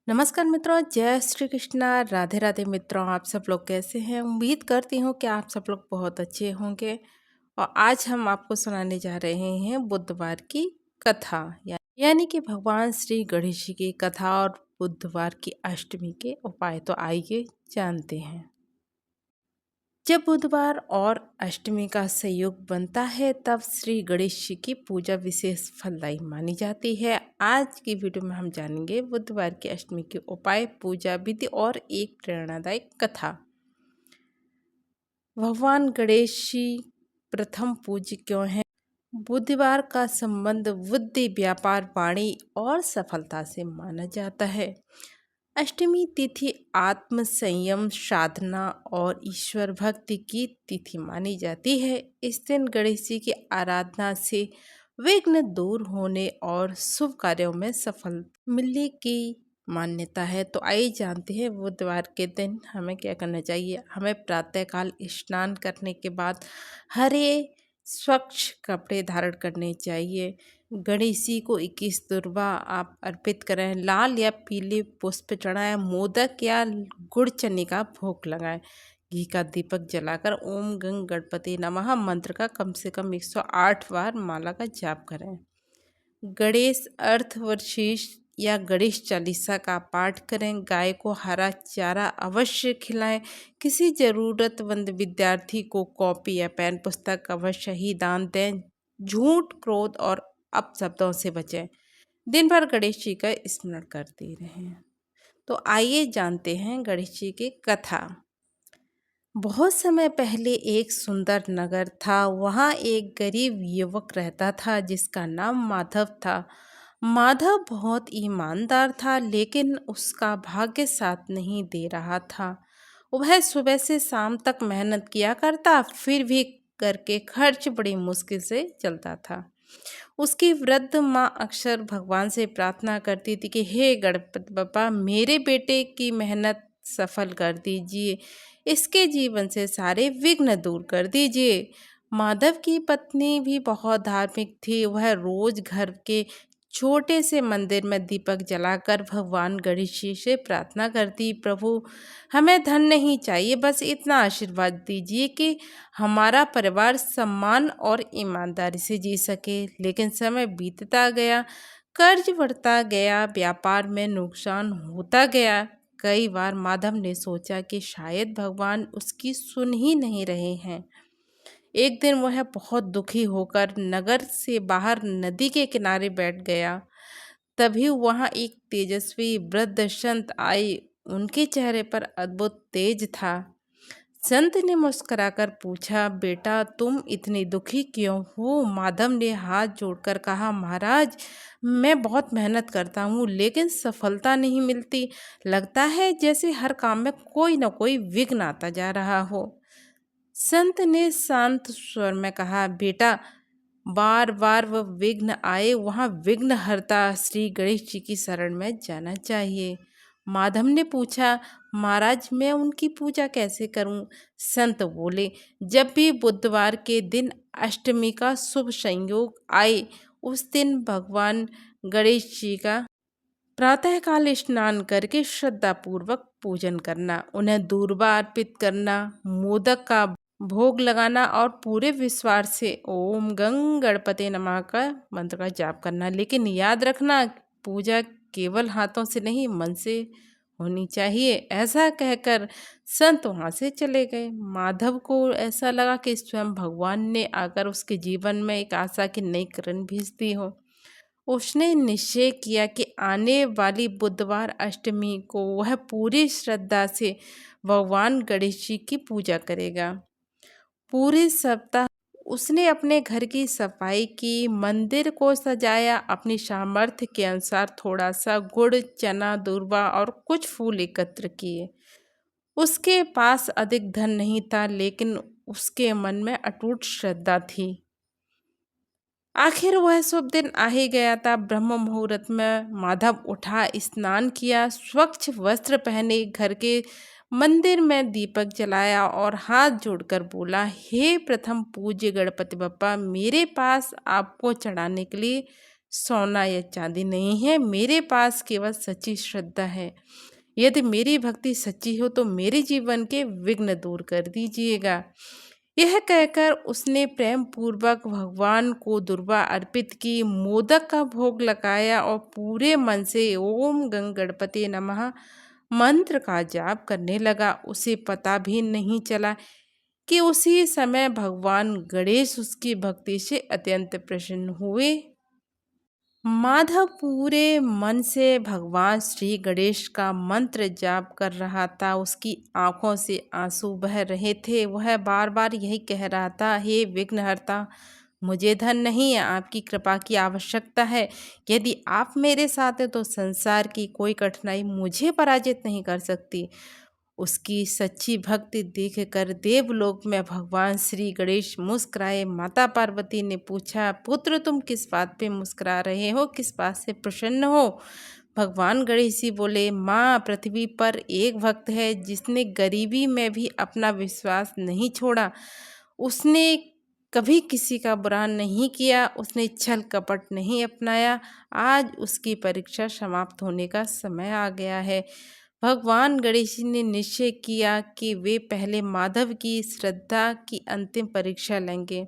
नमस्कार मित्रों, जय श्री कृष्णा, राधे राधे मित्रों। आप सब लोग कैसे हैं? उम्मीद करती हूँ कि आप सब लोग बहुत अच्छे होंगे। और आज हम आपको सुनाने जा रहे हैं बुधवार की कथा, यानी कि भगवान श्री गणेश जी की कथा और बुधवार की अष्टमी के उपाय। तो आइए जानते हैं। जब बुधवार और अष्टमी का संयोग बनता है तब श्री गणेश जी की पूजा विशेष फलदायी मानी जाती है। आज की वीडियो में हम जानेंगे बुधवार की अष्टमी के उपाय, पूजा विधि और एक प्रेरणादायक कथा। भगवान गणेश जी प्रथम पूज्य क्यों हैं? बुधवार का संबंध बुद्धि, व्यापार, वाणी और सफलता से माना जाता है। अष्टमी तिथि आत्म संयम, साधना और ईश्वर भक्ति की तिथि मानी जाती है। इस दिन गणेश जी की आराधना से विघ्न दूर होने और शुभ कार्यों में सफल मिलने की मान्यता है। तो आइए जानते हैं बुधवार के दिन हमें क्या करना चाहिए। हमें प्रातःकाल स्नान करने के बाद हरे स्वच्छ कपड़े धारण करने चाहिए। गणेश जी को 21 दुर्वा आप अर्पित करें। लाल या पीले पुष्प चढ़ाएं। मोदक या गुड़ चने का भोग लगाएं। घी का दीपक जलाकर ओम गंग गणपति नमः मंत्र का कम से कम 108 बार माला का जाप करें। गणेश अर्थवर्षीश या गणेश चालीसा का पाठ करें। गाय को हरा चारा अवश्य खिलाएं। किसी जरूरतमंद विद्यार्थी को कॉपी या पेन पुस्तक अवश्य ही दान दें। झूठ, क्रोध और अपशब्दों से बचें। दिन भर गणेश जी का स्मरण करते रहें। तो आइए जानते हैं गणेश जी की कथा। बहुत समय पहले एक सुंदर नगर था। वहाँ एक गरीब युवक रहता था जिसका नाम माधव था। माधव बहुत ईमानदार था, लेकिन उसका भाग्य साथ नहीं दे रहा था। वह सुबह से शाम तक मेहनत किया करता, फिर भी घर के खर्च बड़ी मुश्किल से चलता था। उसकी वृद्ध माँ अक्सर भगवान से प्रार्थना करती थी कि हे गणपति बप्पा, मेरे बेटे की मेहनत सफल कर दीजिए, इसके जीवन से सारे विघ्न दूर कर दीजिए। माधव की पत्नी भी बहुत धार्मिक थी। वह रोज घर के छोटे से मंदिर में दीपक जलाकर भगवान गणेश जी से प्रार्थना करती, प्रभु हमें धन नहीं चाहिए, बस इतना आशीर्वाद दीजिए कि हमारा परिवार सम्मान और ईमानदारी से जी सके। लेकिन समय बीतता गया, कर्ज बढ़ता गया, व्यापार में नुकसान होता गया। कई बार माधव ने सोचा कि शायद भगवान उसकी सुन ही नहीं रहे हैं। एक दिन वह बहुत दुखी होकर नगर से बाहर नदी के किनारे बैठ गया। तभी वहां एक तेजस्वी वृद्ध संत आए। उनके चेहरे पर अद्भुत तेज था। संत ने मुस्कुराकर पूछा, बेटा तुम इतनी दुखी क्यों हो? माधव ने हाथ जोड़कर कहा, महाराज मैं बहुत मेहनत करता हूँ लेकिन सफलता नहीं मिलती। लगता है जैसे हर काम में कोई न कोई विघ्न आता जा रहा हो। संत ने शांत स्वर में कहा, बेटा बार बार वह विघ्न आए वहाँ विघ्न हरता श्री गणेश जी की शरण में जाना चाहिए। माधव ने पूछा, महाराज मैं उनकी पूजा कैसे करूं? संत बोले, जब भी बुधवार के दिन अष्टमी का शुभ संयोग आए उस दिन भगवान गणेश जी का प्रातःकाल स्नान करके श्रद्धापूर्वक पूजन करना, उन्हें दूर्वा अर्पित करना, मोदक का भोग लगाना और पूरे विश्वास से ओम गंग गणपति नमः का मंत्र का जाप करना। लेकिन याद रखना, पूजा केवल हाथों से नहीं मन से होनी चाहिए। ऐसा कहकर संत वहाँ से चले गए। माधव को ऐसा लगा कि स्वयं भगवान ने आकर उसके जीवन में एक आशा की नई किरण भेज दी हो। उसने निश्चय किया कि आने वाली बुधवार अष्टमी को वह पूरी श्रद्धा से भगवान गणेश जी की पूजा करेगा। पूरे सप्ताह उसने अपने घर की सफाई की, मंदिर को सजाया, अपनी सामर्थ्य के अनुसार थोड़ा सा गुड़, चना, दूर्वा और कुछ फूल एकत्र किए। उसके पास अधिक धन नहीं था, लेकिन उसके मन में अटूट श्रद्धा थी। आखिर वह शुभ दिन आ ही गया था। ब्रह्म मुहूर्त में माधव उठा, स्नान किया, स्वच्छ वस्त्र पहने, घर के मंदिर में दीपक जलाया और हाथ जोड़कर बोला, हे प्रथम पूज्य गणपति बप्पा, मेरे पास आपको चढ़ाने के लिए सोना या चांदी नहीं है, मेरे पास केवल सच्ची श्रद्धा है। यदि मेरी भक्ति सच्ची हो तो मेरे जीवन के विघ्न दूर कर दीजिएगा। यह कहकर उसने प्रेम पूर्वक भगवान को दुर्वा अर्पित की, मोदक का भोग लगाया और पूरे मन से ओम गंग गणपति नमः मंत्र का जाप करने लगा। उसे पता भी नहीं चला कि उसी समय भगवान गणेश उसकी भक्ति से अत्यंत प्रसन्न हुए। माधव पूरे मन से भगवान श्री गणेश का मंत्र जाप कर रहा था। उसकी आंखों से आंसू बह रहे थे। वह बार बार यही कह रहा था, हे विघ्नहर्ता, मुझे धन नहीं है, आपकी कृपा की आवश्यकता है। यदि आप मेरे साथ हैं तो संसार की कोई कठिनाई मुझे पराजित नहीं कर सकती। उसकी सच्ची भक्ति देखकर देवलोक में भगवान श्री गणेश मुस्कुराए। माता पार्वती ने पूछा, पुत्र तुम किस बात पे मुस्कुरा रहे हो, किस बात से प्रसन्न हो? भगवान गणेश जी बोले, माँ, पृथ्वी पर एक भक्त है जिसने गरीबी में भी अपना विश्वास नहीं छोड़ा। उसने कभी किसी का बुरा नहीं किया, उसने छल कपट नहीं अपनाया। आज उसकी परीक्षा समाप्त होने का समय आ गया है। भगवान गणेश जी ने निश्चय किया कि वे पहले माधव की श्रद्धा की अंतिम परीक्षा लेंगे।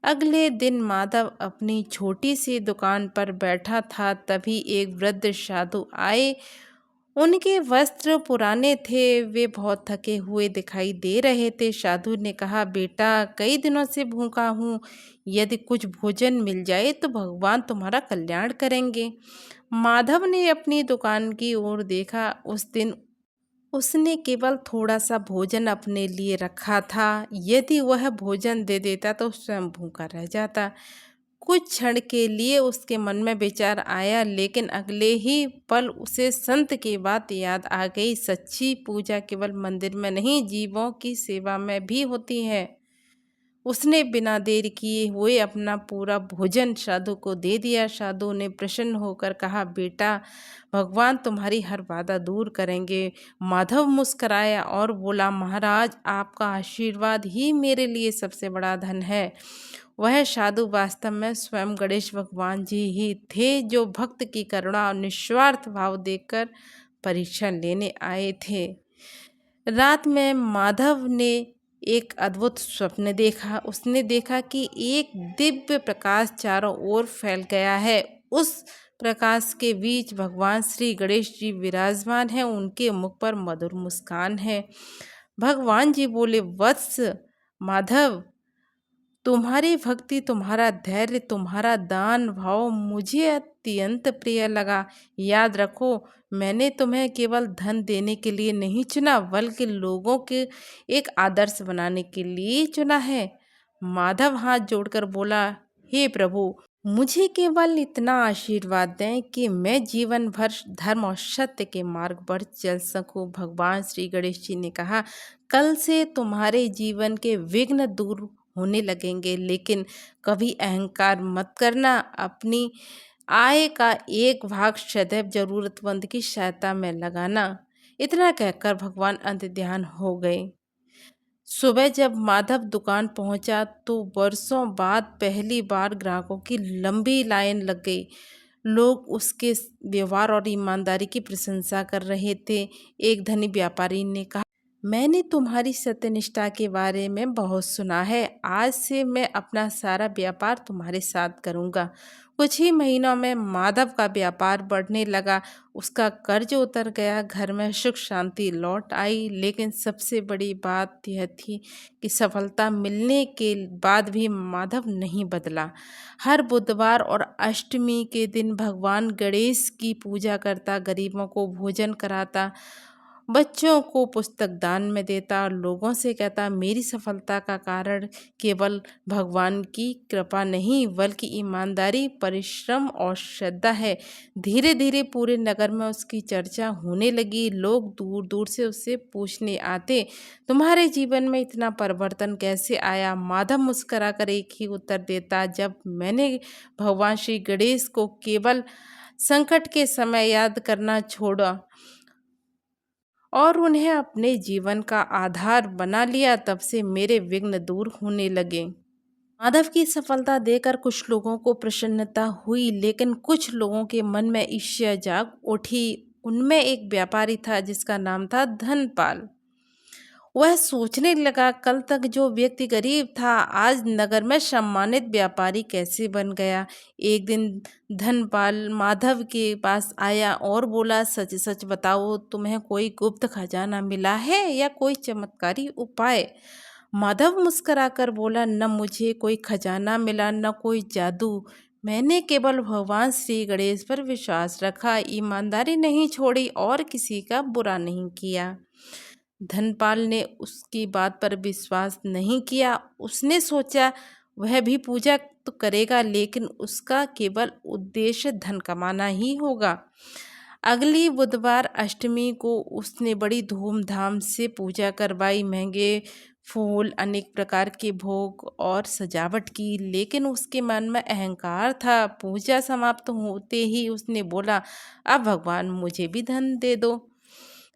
अगले दिन माधव अपनी छोटी सी दुकान पर बैठा था, तभी एक वृद्ध साधु आए। उनके वस्त्र पुराने थे, वे बहुत थके हुए दिखाई दे रहे थे। साधु ने कहा, बेटा, कई दिनों से भूखा हूँ, यदि कुछ भोजन मिल जाए तो भगवान तुम्हारा कल्याण करेंगे। माधव ने अपनी दुकान की ओर देखा। उस दिन उसने केवल थोड़ा सा भोजन अपने लिए रखा था। यदि वह भोजन दे देता तो स्वयं भूखा रह जाता। कुछ क्षण के लिए उसके मन में विचार आया, लेकिन अगले ही पल उसे संत की बात याद आ गई। सच्ची पूजा केवल मंदिर में नहीं, जीवों की सेवा में भी होती है। उसने बिना देर किए हुए अपना पूरा भोजन साधु को दे दिया। साधु ने प्रसन्न होकर कहा, बेटा, भगवान तुम्हारी हर बाधा दूर करेंगे। माधव मुस्कराया और बोला, महाराज, आपका आशीर्वाद ही मेरे लिए सबसे बड़ा धन है। वह साधु वास्तव में स्वयं गणेश भगवान जी ही थे, जो भक्त की करुणा और निस्वार्थ भाव देखकर परीक्षा लेने आए थे। रात में माधव ने एक अद्भुत स्वप्न देखा। उसने देखा कि एक दिव्य प्रकाश चारों ओर फैल गया है। उस प्रकाश के बीच भगवान श्री गणेश जी विराजमान हैं। उनके मुख पर मधुर मुस्कान है। भगवान जी बोले, वत्स माधव, तुम्हारी भक्ति, तुम्हारा धैर्य, तुम्हारा दान भाव मुझे अत्यंत प्रिय लगा। याद रखो, मैंने तुम्हें केवल धन देने के लिए नहीं चुना, बल्कि लोगों के एक आदर्श बनाने के लिए चुना है। माधव हाथ जोड़कर बोला, हे प्रभु, मुझे केवल इतना आशीर्वाद दें कि मैं जीवन भर धर्म और सत्य के मार्ग पर चल सकूं। भगवान श्री गणेश जी ने कहा, कल से तुम्हारे जीवन के विघ्न दूर होने लगेंगे, लेकिन कभी अहंकार मत करना। अपनी आय का एक भाग सदैव जरूरतमंद की सहायता में लगाना। इतना कहकर भगवान अंत ध्यान हो गए। सुबह जब माधव दुकान पहुंचा तो वर्षों बाद पहली बार ग्राहकों की लंबी लाइन लग गई। लोग उसके व्यवहार और ईमानदारी की प्रशंसा कर रहे थे। एक धनी व्यापारी ने कहा, मैंने तुम्हारी सत्यनिष्ठा के बारे में बहुत सुना है। आज से मैं अपना सारा व्यापार तुम्हारे साथ करूंगा। कुछ ही महीनों में माधव का व्यापार बढ़ने लगा। उसका कर्ज उतर गया, घर में सुख शांति लौट आई। लेकिन सबसे बड़ी बात यह थी कि सफलता मिलने के बाद भी माधव नहीं बदला। हर बुधवार और अष्टमी के दिन भगवान गणेश की पूजा करता, गरीबों को भोजन कराता, बच्चों को पुस्तक दान में देता और लोगों से कहता, मेरी सफलता का कारण केवल भगवान की कृपा नहीं, बल्कि ईमानदारी, परिश्रम और श्रद्धा है। धीरे धीरे पूरे नगर में उसकी चर्चा होने लगी। लोग दूर दूर से उससे पूछने आते, तुम्हारे जीवन में इतना परिवर्तन कैसे आया? माधव मुस्कुराकर एक ही उत्तर देता, जब मैंने भगवान श्री गणेश को केवल संकट के समय याद करना छोड़ा और उन्हें अपने जीवन का आधार बना लिया, तब से मेरे विघ्न दूर होने लगे। माधव की सफलता देखकर कुछ लोगों को प्रसन्नता हुई, लेकिन कुछ लोगों के मन में ईर्ष्या जाग उठी। उनमें एक व्यापारी था जिसका नाम था धनपाल। वह सोचने लगा, कल तक जो व्यक्ति गरीब था आज नगर में सम्मानित व्यापारी कैसे बन गया। एक दिन धनपाल माधव के पास आया और बोला, सच सच बताओ, तुम्हें कोई गुप्त खजाना मिला है या कोई चमत्कारी उपाय। माधव मुस्कुराकर बोला, न मुझे कोई खजाना मिला न कोई जादू। मैंने केवल भगवान श्री गणेश पर विश्वास रखा, ईमानदारी नहीं छोड़ी और किसी का बुरा नहीं किया। धनपाल ने उसकी बात पर विश्वास नहीं किया। उसने सोचा वह भी पूजा तो करेगा, लेकिन उसका केवल उद्देश्य धन कमाना ही होगा। अगली बुधवार अष्टमी को उसने बड़ी धूमधाम से पूजा करवाई। महंगे फूल, अनेक प्रकार के भोग और सजावट की, लेकिन उसके मन में अहंकार था। पूजा समाप्त होते ही उसने बोला, अब भगवान मुझे भी धन दे दो।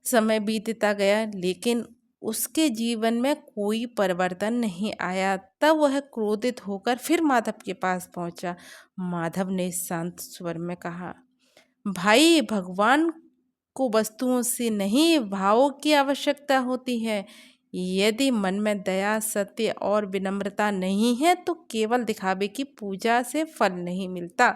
समय बीतता गया, लेकिन उसके जीवन में कोई परिवर्तन नहीं आया। तब वह क्रोधित होकर फिर माधव के पास पहुंचा। माधव ने शांत स्वर में कहा, भाई, भगवान को वस्तुओं से नहीं, भावों की आवश्यकता होती है। यदि मन में दया, सत्य और विनम्रता नहीं है तो केवल दिखावे की पूजा से फल नहीं मिलता।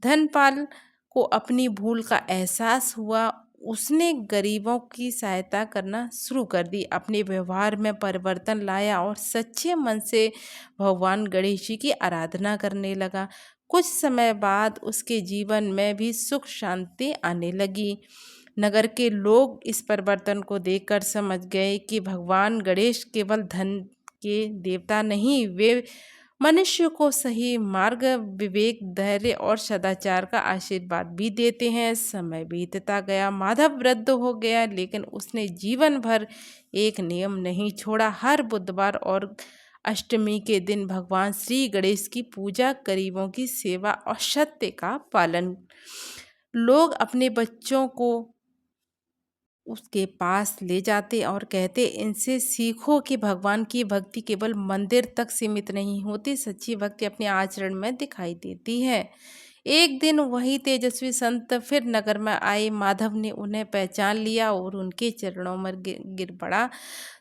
धनपाल को अपनी भूल का एहसास हुआ। उसने गरीबों की सहायता करना शुरू कर दी, अपने व्यवहार में परिवर्तन लाया और सच्चे मन से भगवान गणेश जी की आराधना करने लगा। कुछ समय बाद उसके जीवन में भी सुख शांति आने लगी। नगर के लोग इस परिवर्तन को देखकर समझ गए कि भगवान गणेश केवल धन के देवता नहीं, वे मनुष्य को सही मार्ग, विवेक, धैर्य और सदाचार का आशीर्वाद भी देते हैं। समय बीतता गया, माधव वृद्ध हो गया, लेकिन उसने जीवन भर एक नियम नहीं छोड़ा। हर बुधवार और अष्टमी के दिन भगवान श्री गणेश की पूजा, गरीबों की सेवा और सत्य का पालन। लोग अपने बच्चों को उसके पास ले जाते और कहते, इनसे सीखो कि भगवान की भक्ति केवल मंदिर तक सीमित नहीं होती, सच्ची भक्ति अपने आचरण में दिखाई देती है। एक दिन वही तेजस्वी संत फिर नगर में आए। माधव ने उन्हें पहचान लिया और उनके चरणों में गिर पड़ा।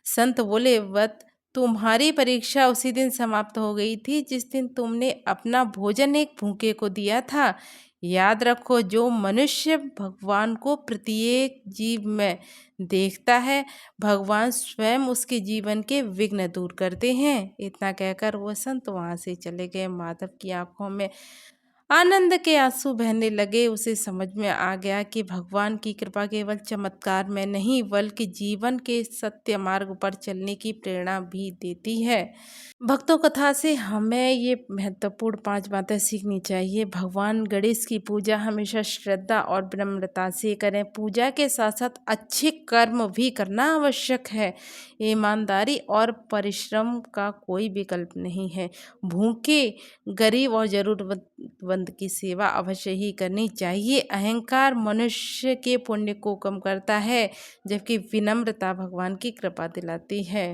संत बोले, वत तुम्हारी परीक्षा उसी दिन समाप्त हो गई थी जिस दिन तुमने अपना भोजन एक भूखे को दिया था। याद रखो, जो मनुष्य भगवान को प्रत्येक जीव में देखता है, भगवान स्वयं उसके जीवन के विघ्न दूर करते हैं। इतना कहकर वो संत वहां से चले गए। माधव की आंखों में आनंद के आंसू बहने लगे। उसे समझ में आ गया कि भगवान की कृपा केवल चमत्कार में नहीं, बल्कि जीवन के सत्य मार्ग पर चलने की प्रेरणा भी देती है। भक्तों कथा से हमें ये महत्वपूर्ण 5 बातें सीखनी चाहिए। भगवान गणेश की पूजा हमेशा श्रद्धा और विनम्रता से करें। पूजा के साथ साथ अच्छे कर्म भी करना आवश्यक है। ईमानदारी और परिश्रम का कोई विकल्प नहीं है। भूखे, गरीब और ज़रूरतमंद की सेवा अवश्य ही करनी चाहिए। अहंकार मनुष्य के पुण्य को कम करता है, जबकि विनम्रता भगवान की कृपा दिलाती है।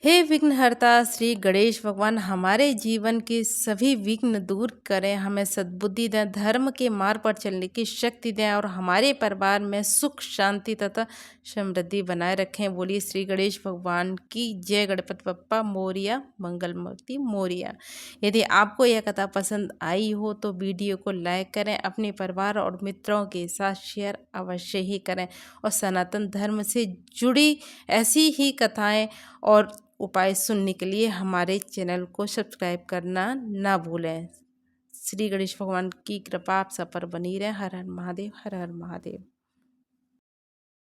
हे विघ्नहर्ता श्री गणेश भगवान, हमारे जीवन के सभी विघ्न दूर करें, हमें सद्बुद्धि दें, धर्म के मार्ग पर चलने की शक्ति दें और हमारे परिवार में सुख, शांति तथा समृद्धि बनाए रखें। बोलिए श्री गणेश भगवान की जय। गणपति बप्पा मोरिया, मंगल मूर्ति मोरिया। यदि आपको यह कथा पसंद आई हो तो वीडियो को लाइक करें, अपने परिवार और मित्रों के साथ शेयर अवश्य ही करें और सनातन धर्म से जुड़ी ऐसी ही कथाएं और उपाय सुनने के लिए हमारे चैनल को सब्सक्राइब करना ना भूलें। श्री गणेश भगवान की कृपा आप सब पर बनी रहे। हर हर महादेव, हर हर महादेव।